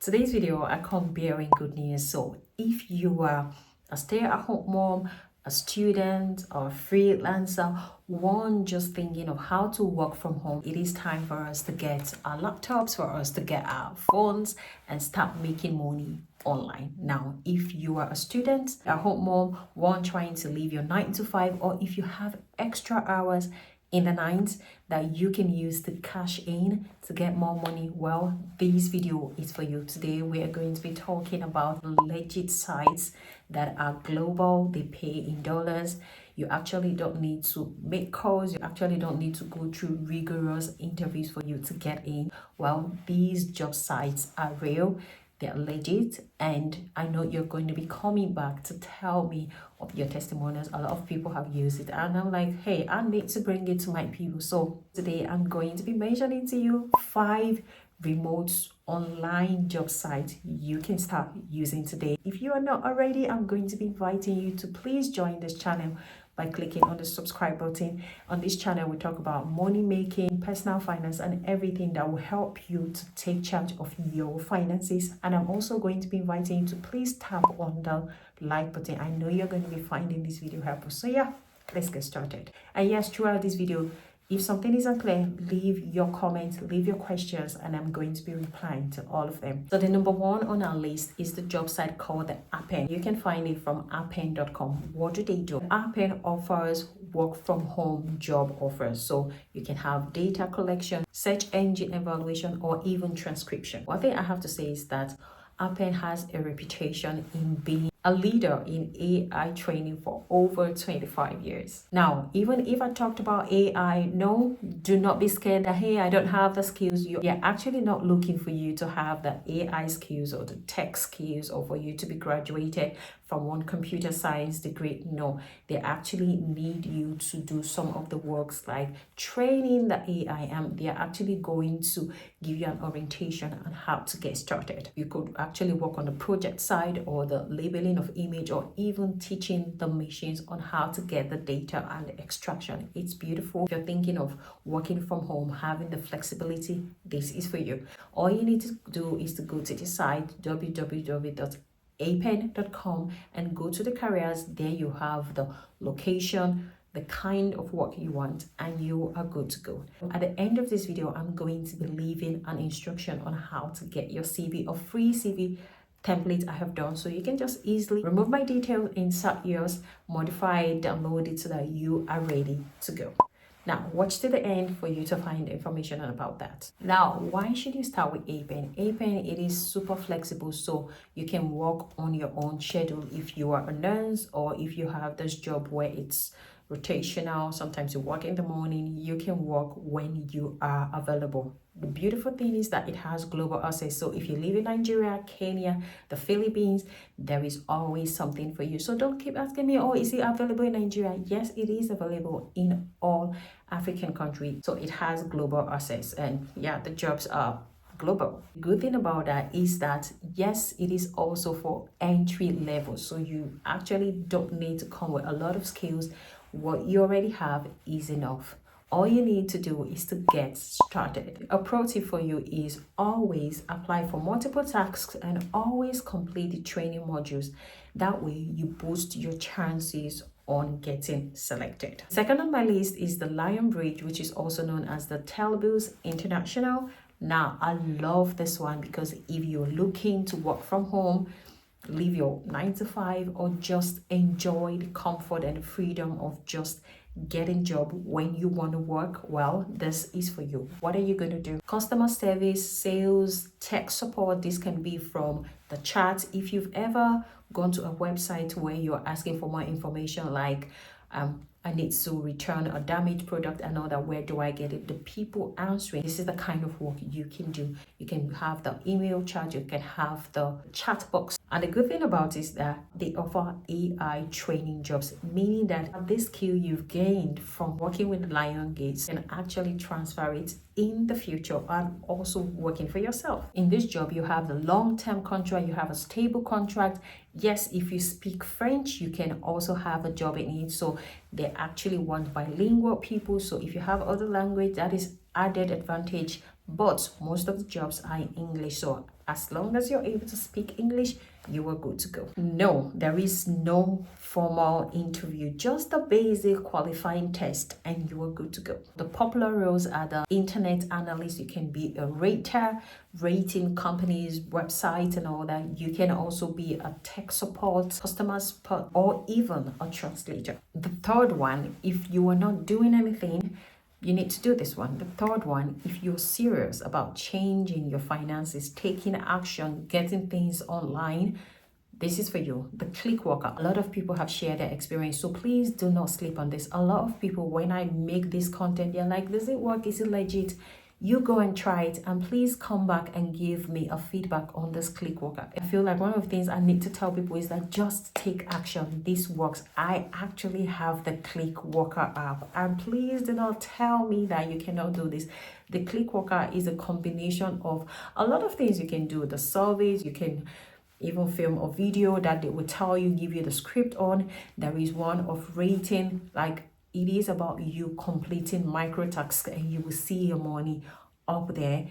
Today's video, I come bearing good news. So if you are a stay-at-home mom, a student, or a freelancer, one just thinking of how to work from home, it is time for us to get our laptops, for us to get our phones and start making money online. Now, if you are a student, a home mom, one trying to leave your 9 to 5, or if you have extra hours in the night that you can use to cash in to get more money, well, this video is for you. Today we are going to be talking about legit sites that are global. They pay in dollars. You actually don't need to make calls. You actually don't need to go through rigorous interviews for you to get in. Well, these job sites are real. They're legit, and I know you're going to be coming back to tell me of your testimonials. A lot of people have used it, and I'm like, hey, I need to bring it to my people. So today I'm going to be mentioning to you 5 remote online job sites you can start using today. If you are not already, I'm going to be inviting you to please join this channel by clicking on the subscribe button. On this channel, we talk about money making, personal finance, and everything that will help you to take charge of your finances. And I'm also going to be inviting you to please tap on the like button. I know you're going to be finding this video helpful. So yeah, let's get started. And yes, throughout this video, if something is unclear, leave your comments, leave your questions, and I'm going to be replying to all of them. So the number one on our list is the job site called the Appen. You can find it from appen.com. What do? Appen offers work from home job offers. So you can have data collection, search engine evaluation, or even transcription. One thing I have to say is that Appen has a reputation in being a leader in AI training for over 25 years. Now, even if I talked about AI, no, do not be scared that, hey, I don't have the skills. You're actually not looking for you to have the AI skills or the tech skills or for you to be graduated from one computer science degree. No, they actually need you to do some of the works like training the AI, and they're actually going to give you an orientation on how to get started. You could actually work on the project side or the labeling of image, or even teaching the machines on how to get the data and the extraction. It's beautiful. If you're thinking of working from home, having the flexibility, this is for you. All you need to do is to go to the site www.appen.com and go to the careers. There you have the location, the kind of work you want, and you are good to go. At the end of this video, I'm going to be leaving an instruction on how to get your CV, a free CV template I have done, so you can just easily remove my details, insert yours, modify it, download it so that you are ready to go. Now, watch to the end for you to find information about that. Now, why should you start with Appen? Appen, it is super flexible, so you can work on your own schedule. If you are a nurse, or if you have this job where it's rotational, sometimes you work in the morning, you can work when you are available. The beautiful thing is that it has global access. So if you live in Nigeria, Kenya, the Philippines, there is always something for you. So don't keep asking me, oh, is it available in Nigeria? Yes, it is available in all African countries. So it has global access, and yeah, the jobs are global. Good thing about that is that yes, it is also for entry level. So you actually don't need to come with a lot of skills. What you already have is enough. All you need to do is to get started. A pro tip for you is always apply for multiple tasks and always complete the training modules. That way you boost your chances on getting selected. Second on my list is the Lionbridge, which is also known as the Telebus International. Now, I love this one because if you're looking to work from home, leave your 9 to 5, or just enjoy the comfort and the freedom of just getting job when you want to work, well, this is for you. What are you going to do? Customer service, sales, tech support. This can be from the chat. If you've ever gone to a website where you're asking for more information, like I need to return a damaged product and all that, where do I get it? The people answering, this is the kind of work you can do. You can have the email chat, you can have the chat box. And the good thing about it is that they offer AI training jobs, meaning that this skill you've gained from working with Lion Gates can actually transfer it in the future and also working for yourself. In this job, you have the long-term contract, you have a stable contract. Yes, if you speak French, you can also have a job in it. So they actually want bilingual people. So if you have other language, that is added advantage. But most of the jobs are in English. So As long as you're able to speak English, you are good to go. No, there is no formal interview, just a basic qualifying test, and you are good to go. The popular roles are the internet analyst. You can be a rater, rating companies' websites and all that. You can also be a tech support, customer support, or even a translator. The third one, if you are not doing anything, you need to do this one. The third one, if you're serious about changing your finances, taking action, getting things online, this is for you. The Clickworker. A lot of people have shared their experience, so please do not sleep on this. A lot of people, when I make this content, they're like, does it work? Is it legit? You go and try it, and please come back and give me a feedback on this Clickworker. I feel like one of the things I need to tell people is that just take action. This works. I actually have the Clickworker app, and please do not tell me that you cannot do this. The Clickworker is a combination of a lot of things you can do. The surveys, you can even film a video that they will tell you, give you the script on. There is one of rating, like it is about you completing micro tasks, and you will see your money up there,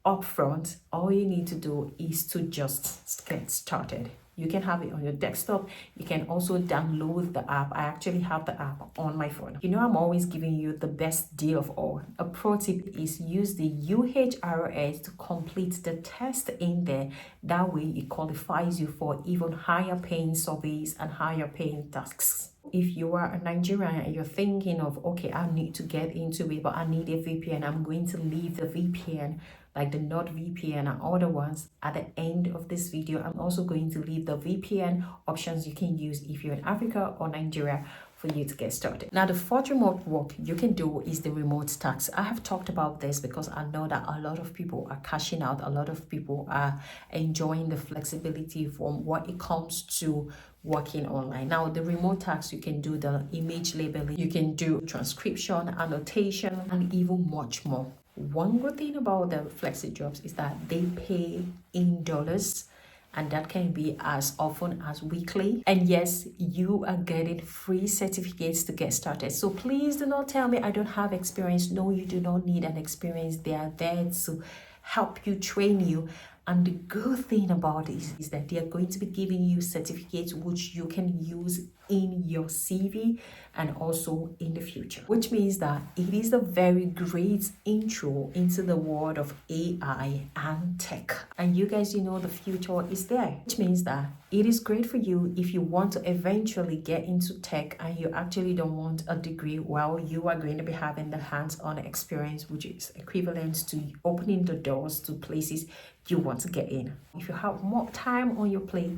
up front. All you need to do is to just get started. You can have it on your desktop. You can also download the app. I actually have the app on my phone. You know, I'm always giving you the best deal of all. A pro tip is use the UHRS to complete the test in there. That way it qualifies you for even higher paying surveys and higher paying tasks. If you are a Nigerian and you're thinking of, okay, I need to get into it, but I need a VPN, I'm going to leave the VPN, like the NordVPN and other ones, at the end of this video. I'm also going to leave the VPN options you can use if you're in Africa or Nigeria for you to get started. Now, the fourth remote work you can do is the Remotasks. I have talked about this because I know that a lot of people are cashing out. A lot of people are enjoying the flexibility from what it comes to working online. Now, the Remotasks, you can do the image labeling, you can do transcription, annotation, and even much more. One good thing about the Flexjobs is that they pay in dollars, and that can be as often as weekly. And yes, you are getting free certificates to get started. So please do not tell me I don't have experience. No, you do not need an experience. They are there to help you, train you. And the good thing about it is that they are going to be giving you certificates which you can use in your CV and also in the future, which means that it is a very great intro into the world of AI and tech. And you guys, you know, the future is there, which means that it is great for you if you want to eventually get into tech and you actually don't want a degree. Well, you are going to be having the hands-on experience, which is equivalent to opening the doors to places you want to get in. If you have more time on your plate,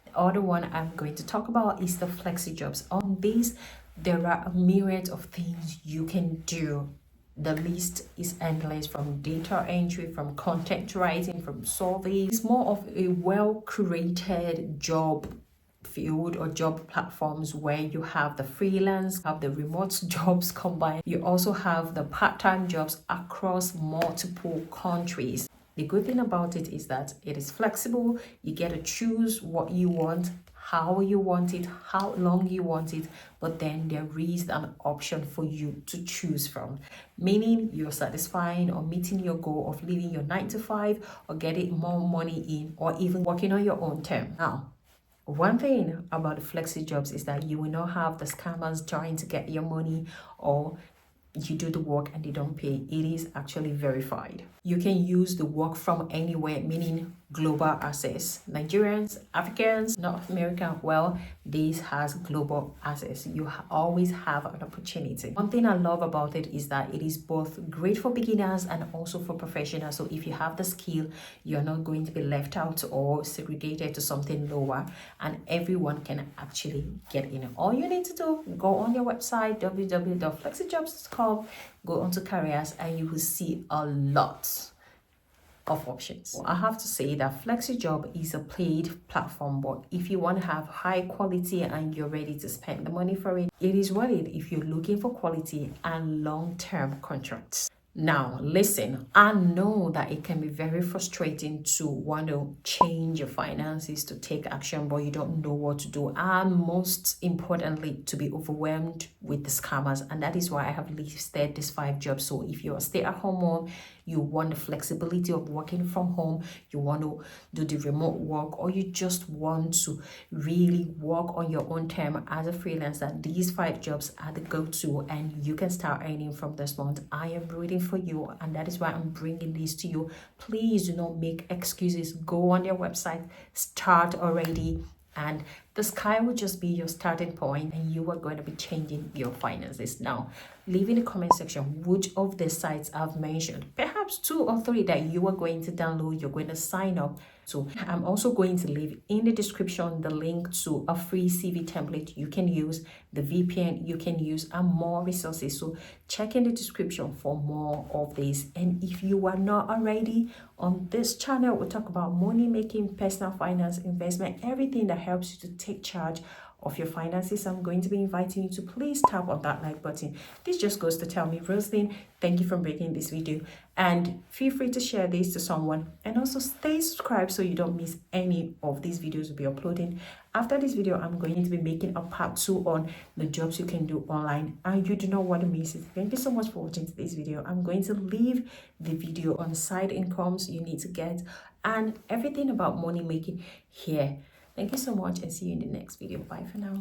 the other one I'm going to talk about is the Flexjobs. On this, there are a myriad of things you can do. The list is endless, from data entry, from content writing, from surveys. It's more of a well-curated job field or job platforms where you have the freelance, have the remote jobs combined. You also have the part-time jobs across multiple countries. The good thing about it is that it is flexible. You get to choose what you want, how you want it, how long you want it, but then there is an option for you to choose from, meaning you're satisfying or meeting your goal of leaving your 9 to 5 or getting more money in, or even working on your own term. Now, one thing about the Flexjobs is that you will not have the scammers trying to get your money, or you do the work and they don't pay. It is actually verified. You can use the work from anywhere, meaning global access. Nigerians, Africans, North America, well, this has global access. You always have an opportunity. One thing I love about it is that it is both great for beginners and also for professionals. So if you have the skill, you're not going to be left out or segregated to something lower, and everyone can actually get in. All you need to do, go on your website, www.flexjobs.com, go onto careers, and you will see a lot of options. I have to say that Flexjob is a paid platform, but if you want to have high quality and you're ready to spend the money for it, it is worth it if you're looking for quality and long-term contracts. Now, listen, I know that it can be very frustrating to want to change your finances, to take action, but you don't know what to do. And most importantly, to be overwhelmed with the scammers. And that is why I have listed these 5 jobs. So if you're a stay-at-home mom, you want the flexibility of working from home, you want to do the remote work, or you just want to really work on your own term as a freelancer, these 5 jobs are the go-to and you can start earning from this month. I am rooting for you, and that is why I'm bringing these to you. Please do not make excuses. Go on their website, start already, and the sky will just be your starting point and you are going to be changing your finances. Now, leave in the comment section which of the sites I've mentioned, perhaps 2 or 3 that you are going to download, you're going to sign up. So I'm also going to leave in the description the link to a free CV template you can use, the VPN you can use, and more resources. So check in the description for more of this. And if you are not already on this channel, we talk about money making, personal finance, investment, everything that helps you to take charge of your finances. I'm going to be inviting you to please tap on that like button. This just goes to tell me, Roslyn, thank you for making this video, and feel free to share this to someone, and also stay subscribed so you don't miss any of these videos we'll be uploading. After this video, I'm going to be making a part 2 on the jobs you can do online and you do not want to miss it. Thank you so much for watching today's video. I'm going to leave the video on side incomes you need to get and everything about money making here. Thank you so much and see you in the next video. Bye for now.